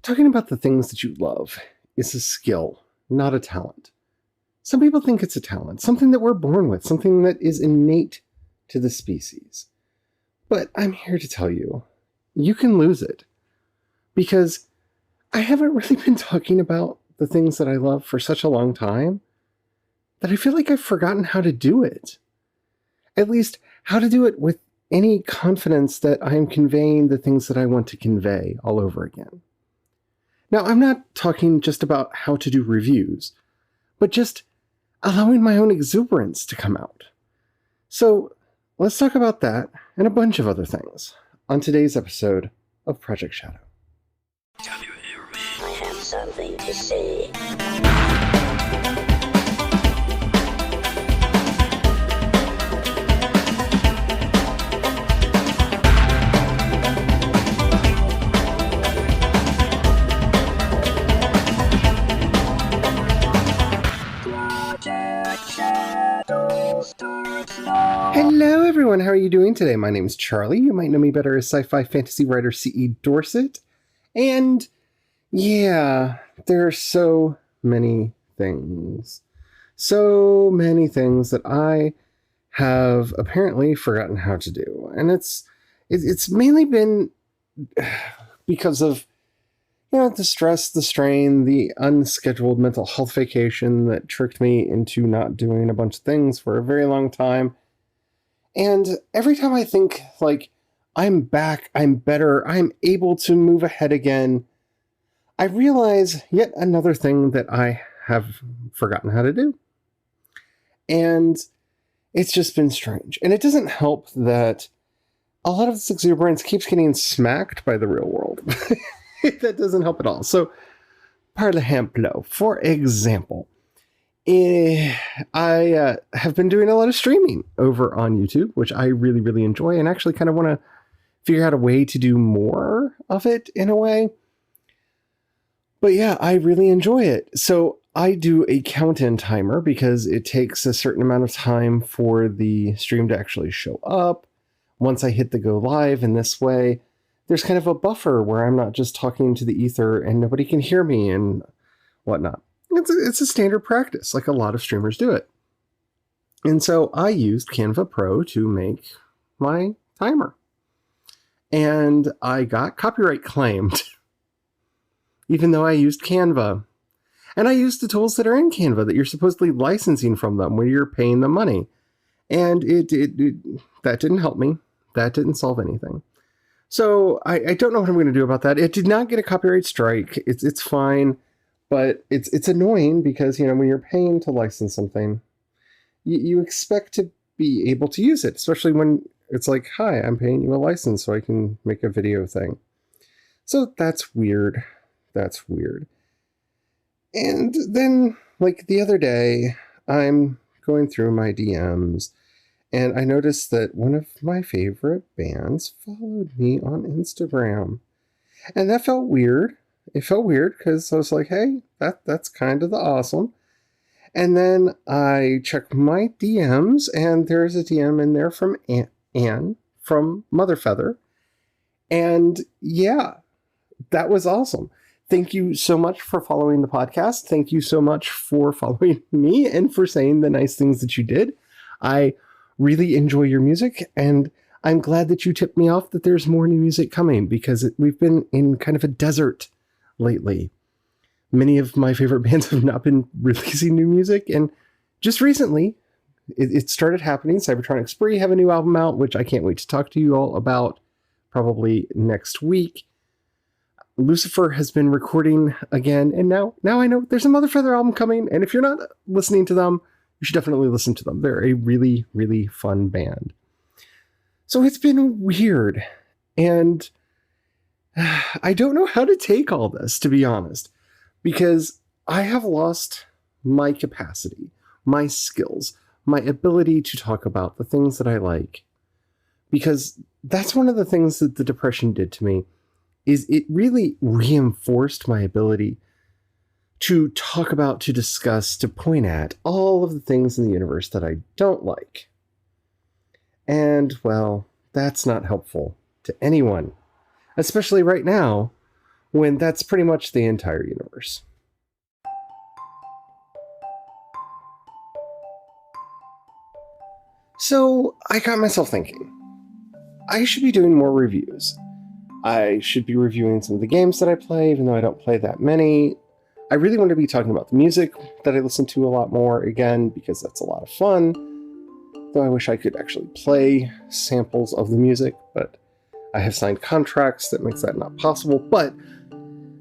Talking about the things that you love is a skill, not a talent. Some people think it's a talent, something that we're born with, something that is innate to the species. But I'm here to tell you, you can lose it. Because I haven't really been talking about the things that I love for such a long time that I feel like I've forgotten how to do it. At least, how to do it with any confidence that I am conveying the things that I want to convey all over again. Now, I'm not talking just about how to do reviews, but just allowing my own exuberance to come out. So, let's talk about that and a bunch of other things on today's episode of Project Shadow. Can you hear me? I have something to say. Hello everyone, how are you doing today? My name is Charlie. You might know me better as sci-fi fantasy writer C.E. Dorset. And yeah, there are so many things. So many things that I have apparently forgotten how to do. And it's mainly been because of the stress, the strain, the unscheduled mental health vacation that tricked me into not doing a bunch of things for a very long time. And every time I think, I'm back, I'm better, I'm able to move ahead again, I realize yet another thing that I have forgotten how to do. And it's just been strange. And it doesn't help that a lot of this exuberance keeps getting smacked by the real world. That doesn't help at all. So, par ejemplo, for example, I have been doing a lot of streaming over on YouTube, which I really, really enjoy, and actually kind of want to figure out a way to do more of it in a way. But yeah, I really enjoy it. So I do a count-in timer because it takes a certain amount of time for the stream to actually show up. Once I hit the go live in this way, there's kind of a buffer where I'm not just talking to the ether and nobody can hear me and whatnot. It's a standard practice, like a lot of streamers do it. And so I used Canva Pro to make my timer. And I got copyright claimed, even though I used Canva. And I used the tools that are in Canva that you're supposedly licensing from them, where you're paying them money. And that didn't help me. That didn't solve anything. So I don't know what I'm going to do about that. It did not get a copyright strike. It's fine, but it's annoying because, when you're paying to license something, you expect to be able to use it, especially when it's like, hi, I'm paying you a license so I can make a video thing. So that's weird. That's weird. And then, the other day, I'm going through my DMs, and I noticed that one of my favorite bands followed me on Instagram. And that felt weird. It felt weird because I was like, hey, that's kind of the awesome. And then I checked my DMs, and there's a DM in there from Anne from Motherfeather. And yeah, that was awesome. Thank you so much for following the podcast. Thank you so much for following me and for saying the nice things that you did. I really enjoy your music, and I'm glad that you tipped me off that there's more new music coming because we've been in kind of a desert lately. Many of my favorite bands have not been releasing new music, and just recently it started happening. Cybertronic Spree have a new album out, which I can't wait to talk to you all about probably next week. Lucifer has been recording again, and now I know there's a Motherfeather album coming, and if you're not listening to them, you should definitely listen to them. They're a really, really fun band. So it's been weird, and I don't know how to take all this, to be honest, because I have lost my capacity, my skills, my ability to talk about the things that I like, because that's one of the things that the depression did to me, is it really reinforced my ability to talk about, to discuss, to point at all of the things in the universe that I don't like. And, well, that's not helpful to anyone, especially right now when that's pretty much the entire universe. So I got myself thinking, I should be doing more reviews. I should be reviewing some of the games that I play, even though I don't play that many. I really want to be talking about the music that I listen to a lot more again, because that's a lot of fun. Though I wish I could actually play samples of the music, but I have signed contracts that makes that not possible. But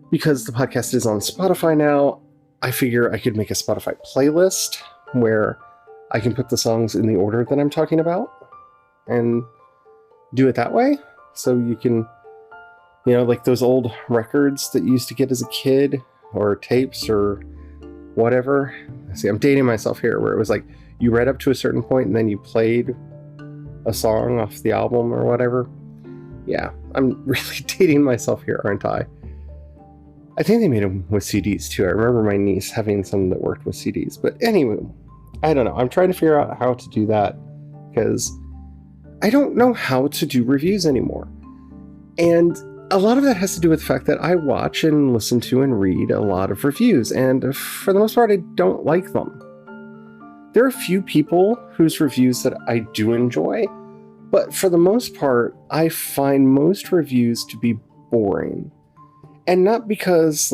because the podcast is on Spotify now, I figure I could make a Spotify playlist where I can put the songs in the order that I'm talking about and do it that way. So you can, like those old records that you used to get as a kid, or tapes or whatever. See, I'm dating myself here, where it was like you read up to a certain point and then you played a song off the album or whatever. Yeah, I'm really dating myself here, aren't I? I think they made them with CDs too. I remember my niece having some that worked with CDs. But anyway, I don't know. I'm trying to figure out how to do that, because I don't know how to do reviews anymore. And a lot of that has to do with the fact that I watch and listen to and read a lot of reviews. And for the most part, I don't like them. There are a few people whose reviews that I do enjoy, but for the most part, I find most reviews to be boring. And not because,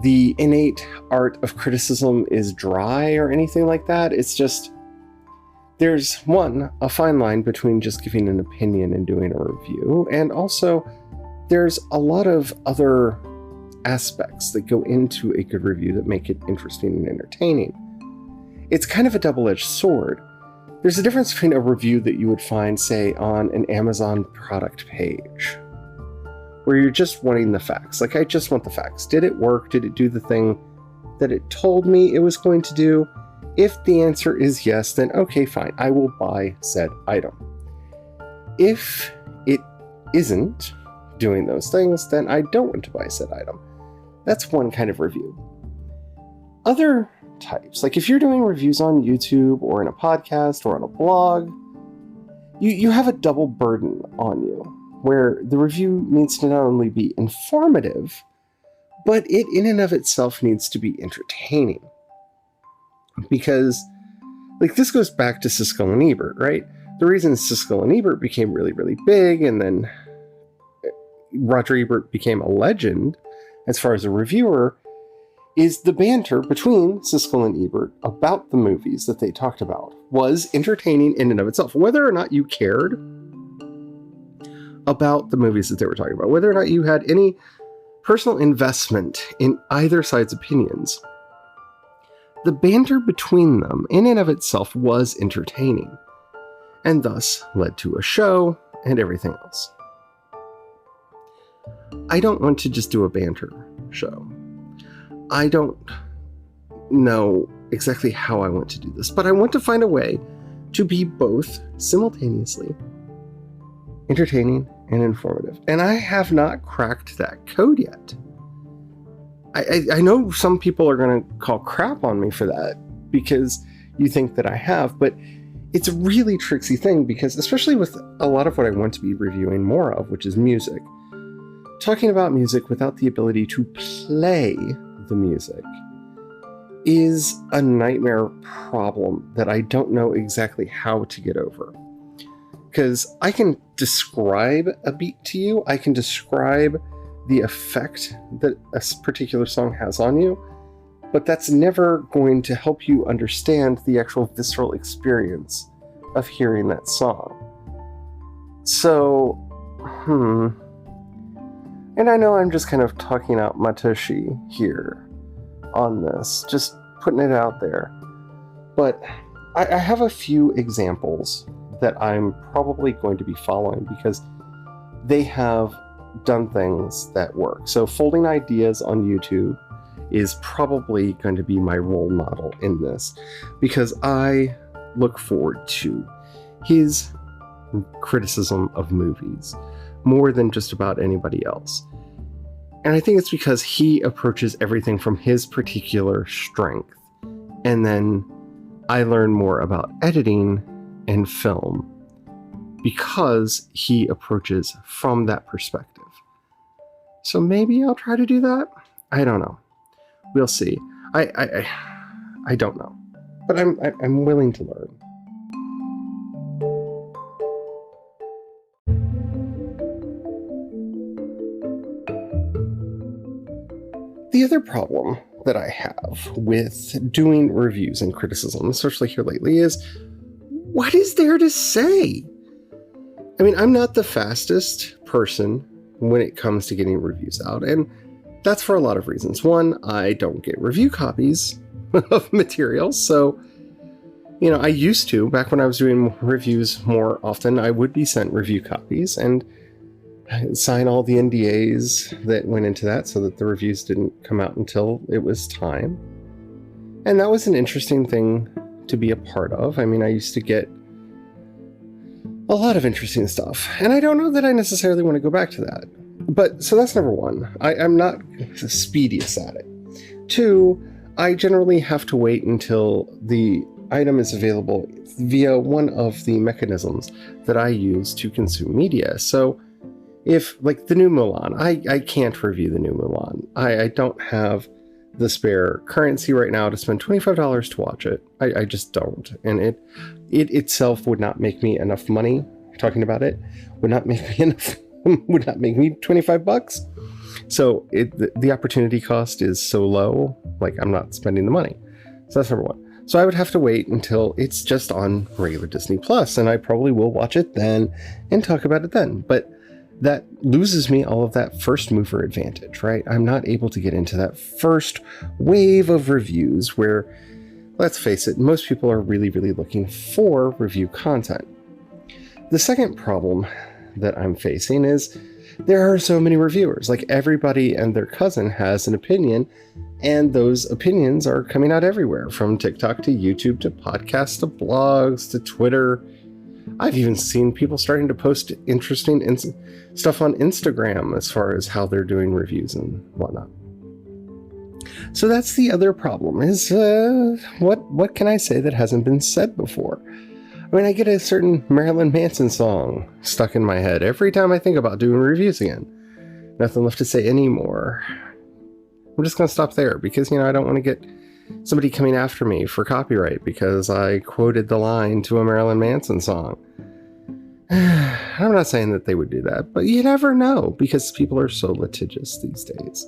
the innate art of criticism is dry or anything like that. It's just, there's a fine line between just giving an opinion and doing a review, and also there's a lot of other aspects that go into a good review that make it interesting and entertaining. It's kind of a double-edged sword. There's a difference between a review that you would find, say, on an Amazon product page, where you're just wanting the facts. I just want the facts. Did it work? Did it do the thing that it told me it was going to do? If the answer is yes, then okay, fine. I will buy said item. If it isn't doing those things, then I don't want to buy said item. That's one kind of review. Other types, if you're doing reviews on YouTube or in a podcast or on a blog, you have a double burden on you, where the review needs to not only be informative, but it in and of itself needs to be entertaining. Because, this goes back to Siskel and Ebert, right? The reason Siskel and Ebert became really, really big, and then Roger Ebert became a legend as far as a reviewer, is the banter between Siskel and Ebert about the movies that they talked about was entertaining in and of itself. Whether or not you cared about the movies that they were talking about, whether or not you had any personal investment in either side's opinions, the banter between them in and of itself was entertaining, and thus led to a show and everything else. I don't want to just do a banter show. I don't know exactly how I want to do this, but I want to find a way to be both simultaneously entertaining and informative. And I have not cracked that code yet. I know some people are going to call crap on me for that because you think that I have, but it's a really tricksy thing, because especially with a lot of what I want to be reviewing more of, which is music, talking about music without the ability to play the music is a nightmare problem that I don't know exactly how to get over. Because I can describe a beat to you, I can describe the effect that a particular song has on you, but that's never going to help you understand the actual visceral experience of hearing that song. So, and I know I'm just kind of talking out my tushy here on this, just putting it out there, but I have a few examples that I'm probably going to be following because they have done things that work. So Folding Ideas on YouTube is probably going to be my role model in this, because I look forward to his criticism of movies more than just about anybody else. And I think it's because he approaches everything from his particular strength. And then I learn more about editing and film because he approaches from that perspective. So maybe I'll try to do that. I don't know. We'll see. I don't know, but I'm willing to learn. The other problem that I have with doing reviews and criticism, especially here lately, is what is there to say? I mean, I'm not the fastest person when it comes to getting reviews out, and that's for a lot of reasons. One, I don't get review copies of materials, so, I used to, back when I was doing reviews more often, I would be sent review copies, and sign all the NDAs that went into that so that the reviews didn't come out until it was time. And that was an interesting thing to be a part of. I mean, I used to get a lot of interesting stuff, and I don't know that I necessarily want to go back to that. But, so that's number one. I'm not the speediest at it. Two, I generally have to wait until the item is available via one of the mechanisms that I use to consume media. So, if, like, the new Mulan, I can't review the new Mulan. I don't have the spare currency right now to spend $25 to watch it. I just don't. And it itself would not make me enough money. Talking about it would not make me enough, would not make me $25. So the opportunity cost is so low, like, I'm not spending the money. So that's number one. So I would have to wait until it's just on regular Disney Plus, and I probably will watch it then and talk about it then. But that loses me all of that first mover advantage, right? I'm not able to get into that first wave of reviews where, let's face it, most people are really, really looking for review content. The second problem that I'm facing is there are so many reviewers. Like, everybody and their cousin has an opinion, and those opinions are coming out everywhere, from TikTok to YouTube to podcasts to blogs to Twitter. I've even seen people starting to post interesting stuff on Instagram as far as how they're doing reviews and whatnot. So that's the other problem is, what can I say that hasn't been said before? I mean, I get a certain Marilyn Manson song stuck in my head every time I think about doing reviews again. Nothing left to say anymore. I'm just going to stop there because, I don't want to get somebody coming after me for copyright because I quoted the line to a Marilyn Manson song. I'm not saying that they would do that, but you never know because people are so litigious these days,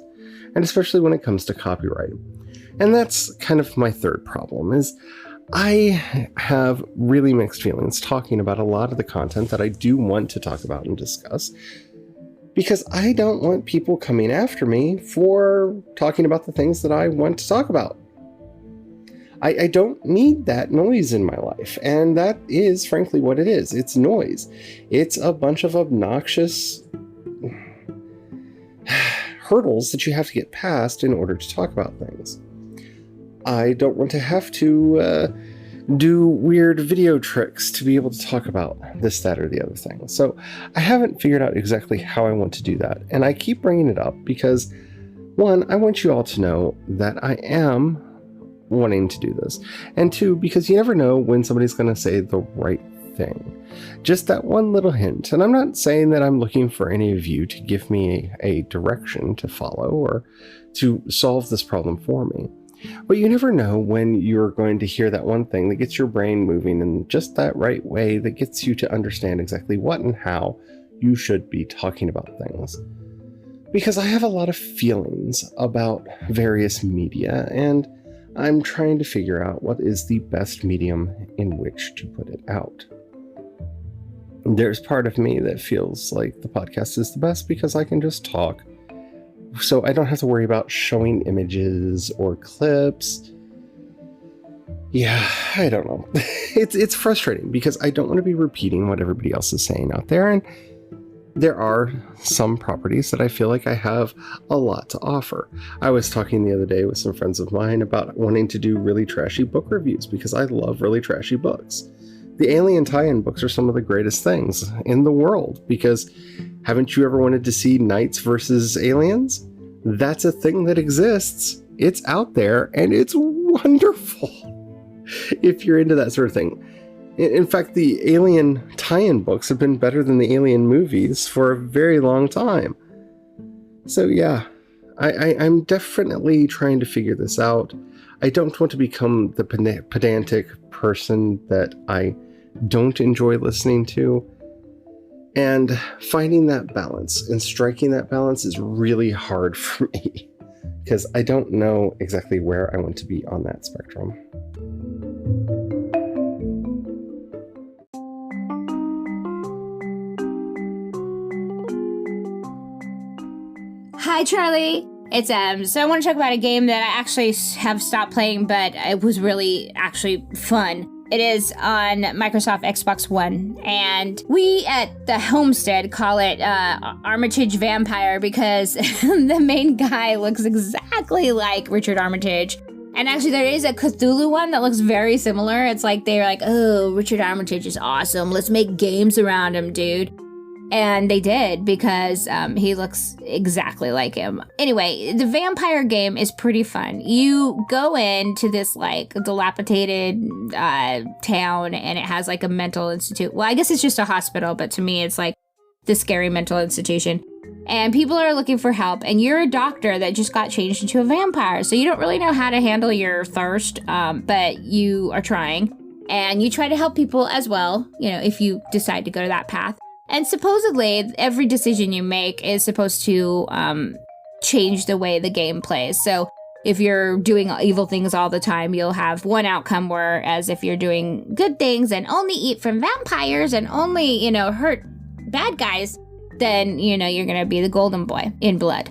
and especially when it comes to copyright. And that's kind of my third problem is I have really mixed feelings talking about a lot of the content that I do want to talk about and discuss, because I don't want people coming after me for talking about the things that I want to talk about. I don't need that noise in my life, and that is frankly what it is. It's noise. It's a bunch of obnoxious hurdles that you have to get past in order to talk about things. I don't want to have to do weird video tricks to be able to talk about this, that, or the other thing. So I haven't figured out exactly how I want to do that, and I keep bringing it up because, one, I want you all to know that I am wanting to do this, and two, because you never know when somebody's going to say the right thing. Just that one little hint. And I'm not saying that I'm looking for any of you to give me a direction to follow or to solve this problem for me, but you never know when you're going to hear that one thing that gets your brain moving in just that right way, that gets you to understand exactly what and how you should be talking about things. Because I have a lot of feelings about various media, and I'm trying to figure out what is the best medium in which to put it out. There's part of me that feels like the podcast is the best because I can just talk, so I don't have to worry about showing images or clips. Yeah, I don't know. It's frustrating because I don't want to be repeating what everybody else is saying out there, and there are some properties that I feel like I have a lot to offer. I was talking the other day with some friends of mine about wanting to do really trashy book reviews because I love really trashy books. The Alien tie-in books are some of the greatest things in the world because haven't you ever wanted to see knights versus aliens? That's a thing that exists. It's out there and it's wonderful if you're into that sort of thing. In fact, the Alien tie-in books have been better than the Alien movies for a very long time. So yeah, I'm definitely trying to figure this out. I don't want to become the pedantic person that I don't enjoy listening to. And finding that balance and striking that balance is really hard for me because I don't know exactly where I want to be on that spectrum. Hi, Charlie. It's so I want to talk about a game that I actually have stopped playing, but it was really actually fun. It is on Microsoft Xbox One, and we at the Homestead call it Armitage Vampire because the main guy looks exactly like Richard Armitage. And actually, there is a Cthulhu one that looks very similar. It's like they're like, oh, Richard Armitage is awesome. Let's make games around him, dude. And they did because he looks exactly like him. Anyway, the vampire game is pretty fun. You go into this like dilapidated town and it has like a mental institute. Well, I guess it's just a hospital, but to me it's like the scary mental institution. And people are looking for help and you're a doctor that just got changed into a vampire. So you don't really know how to handle your thirst, but you are trying. And you try to help people as well, you know, if you decide to go to that path. And supposedly, every decision you make is supposed to change the way the game plays. So if you're doing evil things all the time, you'll have one outcome, whereas if you're doing good things and only eat from vampires and only, you know, hurt bad guys, then, you know, you're going to be the golden boy in blood.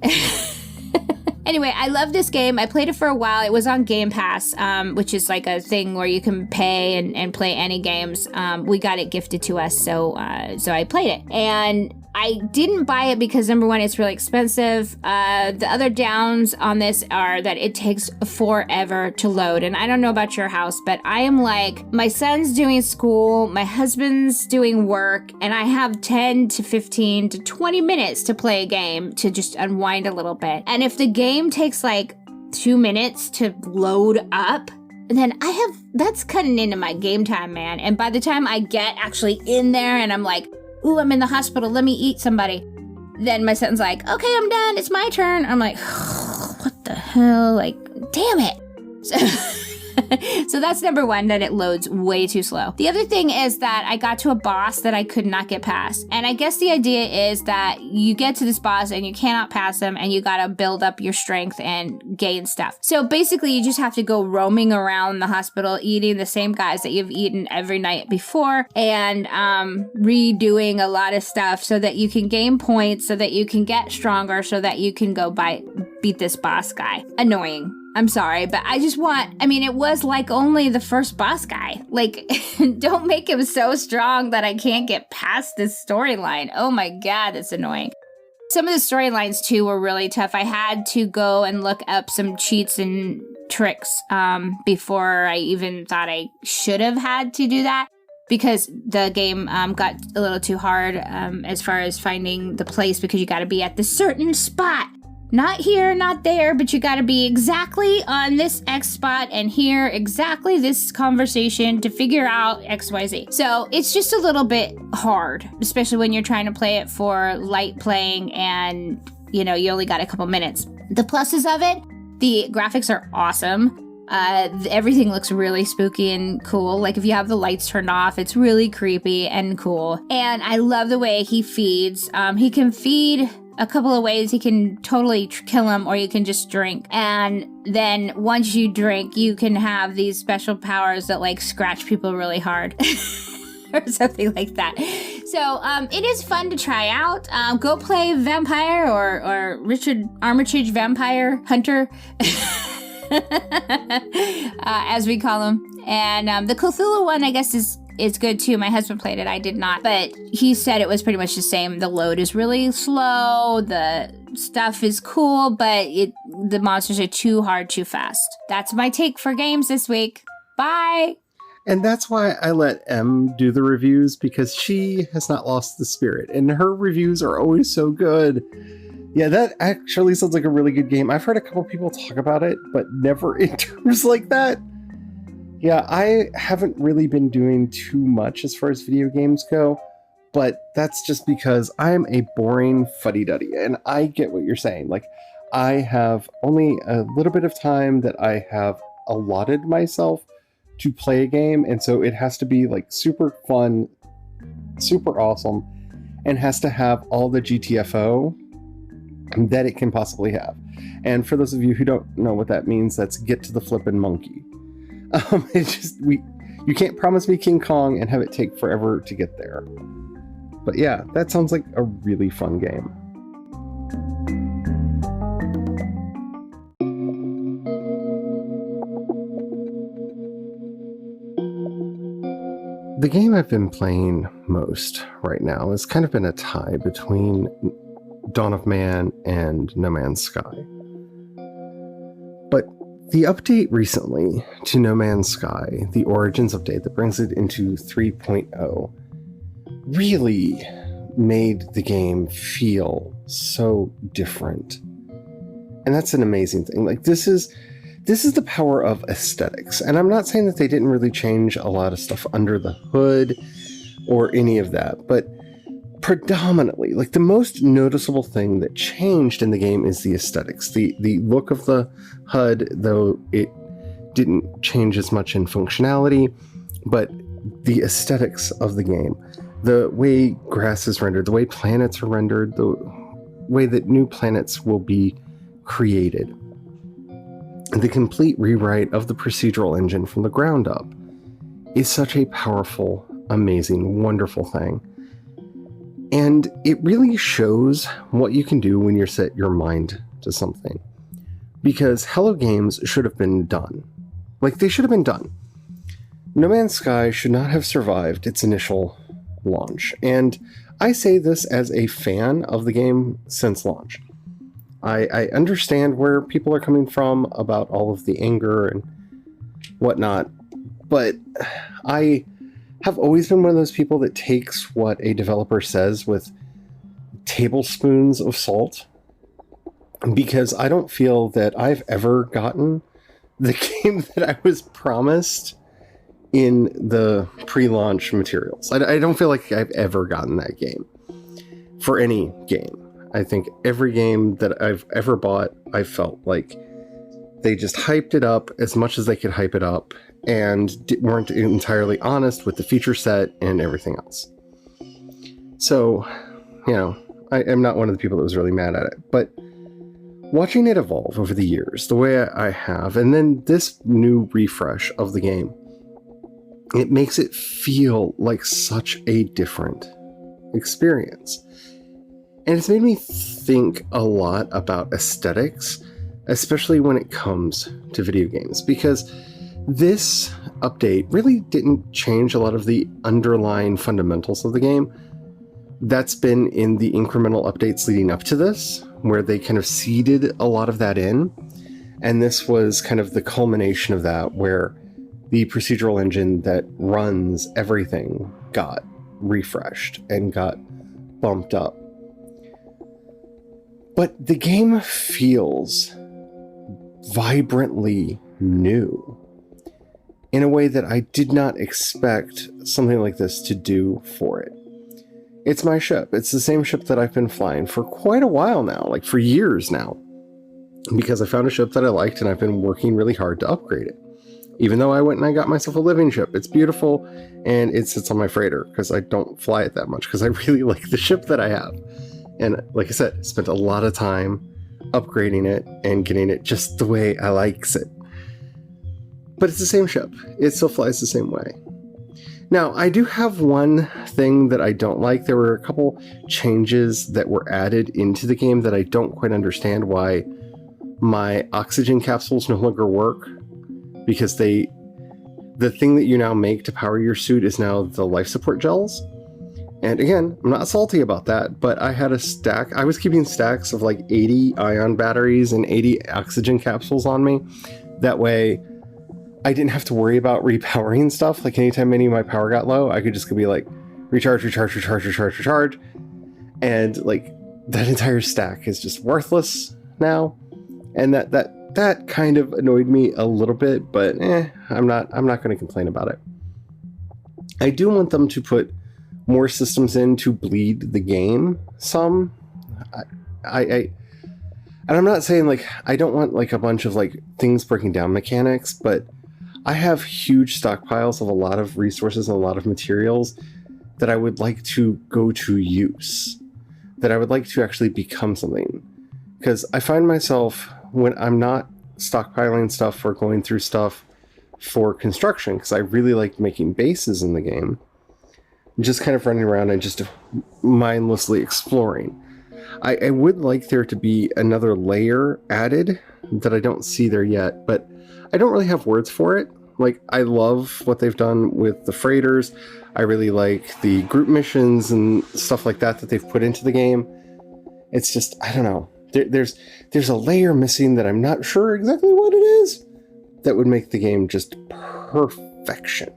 Anyway, I love this game. I played it for a while. It was on Game Pass, which is like a thing where you can pay and play any games. We got it gifted to us, so I played it. And I didn't buy it because, number one, it's really expensive. The other downs on this are that it takes forever to load. And I don't know about your house, but I am like, my son's doing school, my husband's doing work, and I have 10 to 15 to 20 minutes to play a game to just unwind a little bit. And if the game takes like 2 minutes to load up, then that's cutting into my game time, man. And by the time I get actually in there and I'm like, ooh, I'm in the hospital, let me eat somebody. Then my son's like, okay, I'm done, it's my turn. I'm like, what the hell? Like, damn it. So that's number one, that it loads way too slow. The other thing is that I got to a boss that I could not get past. And I guess the idea is that you get to this boss and you cannot pass him and you gotta build up your strength and gain stuff. So basically you just have to go roaming around the hospital, eating the same guys that you've eaten every night before and redoing a lot of stuff so that you can gain points, so that you can get stronger, so that you can go beat this boss guy. Annoying. I'm sorry, but it was like only the first boss guy. Like, don't make him so strong that I can't get past this storyline. Oh my God, that's annoying. Some of the storylines too were really tough. I had to go and look up some cheats and tricks before I even thought I should have had to do that, because the game got a little too hard as far as finding the place, because you got to be at the certain spot. Not here, not there, but you gotta be exactly on this X spot and hear exactly this conversation to figure out XYZ. So it's just a little bit hard, especially when you're trying to play it for light playing and, you know, you only got a couple minutes. The pluses of it, the graphics are awesome. Everything looks really spooky and cool. Like if you have the lights turned off, it's really creepy and cool. And I love the way he feeds. He can feed a couple of ways. He can totally kill him, or you can just drink. And then once you drink, you can have these special powers that like scratch people really hard. Or something like that. So it is fun to try out. Go play Vampire or Richard Armitage Vampire Hunter. As we call him. And the Cthulhu one, I guess, is good too. My husband played it, I did not. But he said it was pretty much the same. The load is really slow, the stuff is cool, but the monsters are too hard, too fast. That's my take for games this week. Bye! And that's why I let Em do the reviews, because she has not lost the spirit, and her reviews are always so good. Yeah, that actually sounds like a really good game. I've heard a couple people talk about it, but never in terms like that. Yeah, I haven't really been doing too much as far as video games go, but that's just because I'm a boring fuddy-duddy, and I get what you're saying. Like, I have only a little bit of time that I have allotted myself to play a game, and so it has to be like super fun, super awesome, and has to have all the GTFO that it can possibly have. And for those of you who don't know what that means, that's get to the flippin' monkey. You can't promise me King Kong and have it take forever to get there. But yeah, that sounds like a really fun game. The game I've been playing most right now has kind of been a tie between Dawn of Man and No Man's Sky. But the update recently to No Man's Sky, the Origins update that brings it into 3.0, really made the game feel so different. And that's an amazing thing. Like, this is the power of aesthetics. And I'm not saying that they didn't really change a lot of stuff under the hood or any of that, but predominantly, like, the most noticeable thing that changed in the game is the aesthetics. The look of the HUD, though it didn't change as much in functionality, but the aesthetics of the game, the way grass is rendered, the way planets are rendered, the way that new planets will be created, the complete rewrite of the procedural engine from the ground up is such a powerful, amazing, wonderful thing. And it really shows what you can do when you set your mind to something. Because Hello Games should have been done. Like, they should have been done. No Man's Sky should not have survived its initial launch. And I say this as a fan of the game since launch. I understand where people are coming from about all of the anger and whatnot, but I have always been one of those people that takes what a developer says with tablespoons of salt, because I don't feel that I've ever gotten the game that I was promised in the pre-launch materials. I don't feel like I've ever gotten that game for any game. I think every game that I've ever bought, I felt like they just hyped it up as much as they could hype it up and weren't entirely honest with the feature set and everything else. So, you know, I am not one of the people that was really mad at it, but watching it evolve over the years, the way I have, and then this new refresh of the game, it makes it feel like such a different experience. And it's made me think a lot about aesthetics, especially when it comes to video games, because this update really didn't change a lot of the underlying fundamentals of the game. That's been in the incremental updates leading up to this, where they kind of seeded a lot of that in. And this was kind of the culmination of that, where the procedural engine that runs everything got refreshed and got bumped up. But the game feels vibrantly new in a way that I did not expect something like this to do for it. It's my ship. It's the same ship that I've been flying for quite a while now, like for years now, because I found a ship that I liked and I've been working really hard to upgrade it. Even though I went and I got myself a living ship, it's beautiful and it sits on my freighter because I don't fly it that much because I really like the ship that I have. And like I said, spent a lot of time upgrading it and getting it just the way I likes it. But it's the same ship. It still flies the same way. Now, I do have one thing that I don't like. There were a couple changes that were added into the game that I don't quite understand why my oxygen capsules no longer work. Because the thing that you now make to power your suit is now the life support gels. And again, I'm not salty about that, but I had a stack. I was keeping stacks of like 80 ion batteries and 80 oxygen capsules on me. That way, I didn't have to worry about repowering stuff. Like anytime any of my power got low, I could just be like, recharge. And like that entire stack is just worthless now. And that kind of annoyed me a little bit, but I'm not going to complain about it. I do want them to put more systems in to bleed the game some. And I'm not saying like I don't want like a bunch of like things breaking down mechanics, but I have huge stockpiles of a lot of resources and a lot of materials that I would like to go to use, that I would like to actually become something. Because I find myself, when I'm not stockpiling stuff or going through stuff for construction, because I really like making bases in the game, just kind of running around and just mindlessly exploring. I would like there to be another layer added that I don't see there yet, but I don't really have words for it. Like, I love what they've done with the freighters. I really like the group missions and stuff like that they've put into the game. It's just, I don't know. There's a layer missing that I'm not sure exactly what it is that would make the game just perfection.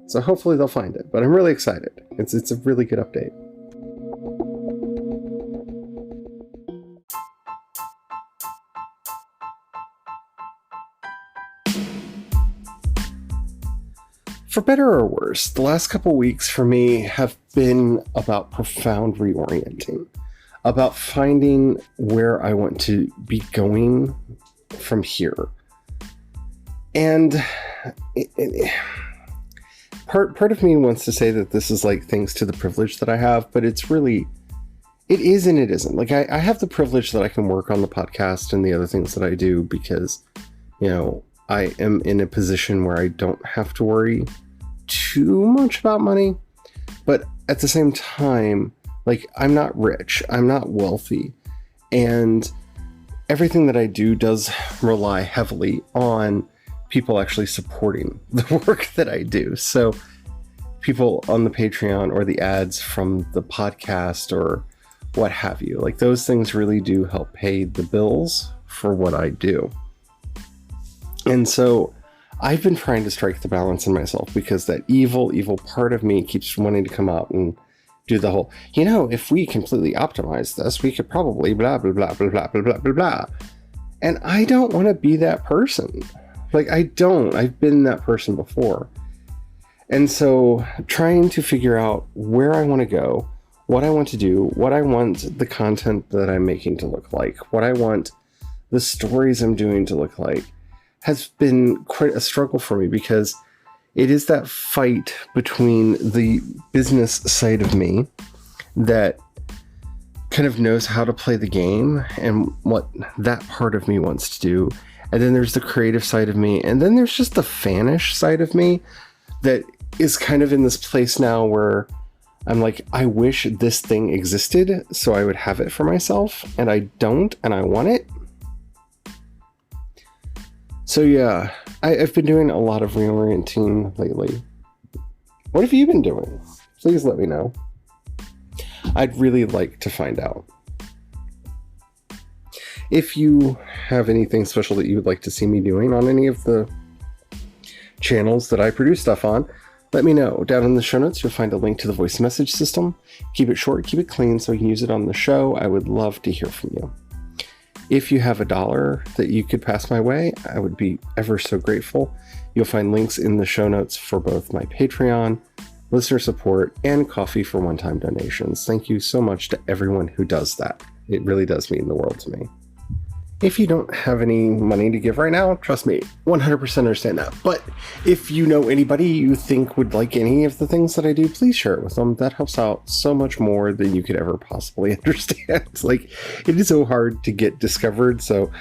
So hopefully they'll find it, but I'm really excited. It's a really good update. For better or worse, the last couple weeks for me have been about profound reorienting, about finding where I want to be going from here. And part of me wants to say that this is like thanks to the privilege that I have, but it's really, it is and it isn't. Like I have the privilege that I can work on the podcast and the other things that I do because, you know, I am in a position where I don't have to worry too much about money, but at the same time, like, I'm not rich, I'm not wealthy, and everything that I do does rely heavily on people actually supporting the work that I do. So people on the Patreon or the ads from the podcast or what have you, like, those things really do help pay the bills for what I do. And so I've been trying to strike the balance in myself because that evil part of me keeps wanting to come out and do the whole, you know, if we completely optimize this, we could probably blah, blah, blah, blah, blah, blah, blah, blah, blah. And I don't want to be that person. Like, I don't. I've been that person before. And so trying to figure out where I want to go, what I want to do, what I want the content that I'm making to look like, what I want the stories I'm doing to look like, has been quite a struggle for me because it is that fight between the business side of me that kind of knows how to play the game and what that part of me wants to do. And then there's the creative side of me. And then there's just the fanish side of me that is kind of in this place now where I'm like, I wish this thing existed so I would have it for myself. And I don't, and I want it. So yeah, I've been doing a lot of reorienting lately. What have you been doing? Please let me know. I'd really like to find out. If you have anything special that you would like to see me doing on any of the channels that I produce stuff on, let me know. Down in the show notes, you'll find a link to the voice message system. Keep it short, keep it clean so we can use it on the show. I would love to hear from you. If you have $1 that you could pass my way, I would be ever so grateful. You'll find links in the show notes for both my Patreon, listener support, and coffee for one-time donations. Thank you so much to everyone who does that. It really does mean the world to me. If you don't have any money to give right now, trust me, 100% understand that. But if you know anybody you think would like any of the things that I do, please share it with them. That helps out so much more than you could ever possibly understand. Like, it is so hard to get discovered. So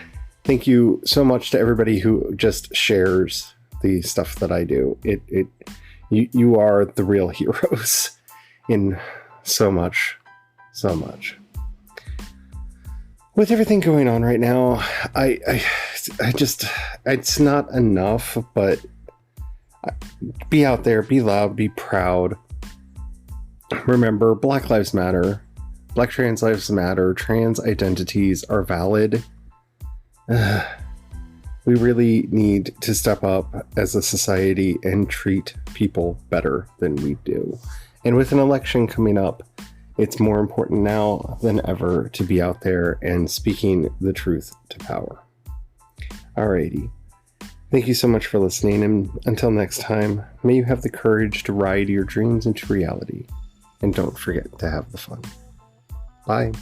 thank you so much to everybody who just shares the stuff that I do. You are the real heroes in so much. With everything going on right now, I just, it's not enough, but be out there, be loud, be proud. Remember, Black Lives Matter, Black trans lives matter, trans identities are valid. We really need to step up as a society and treat people better than we do. And with an election coming up, it's more important now than ever to be out there and speaking the truth to power. Alrighty. Thank you so much for listening, and until next time, may you have the courage to ride your dreams into reality. and don't forget to have the fun. Bye.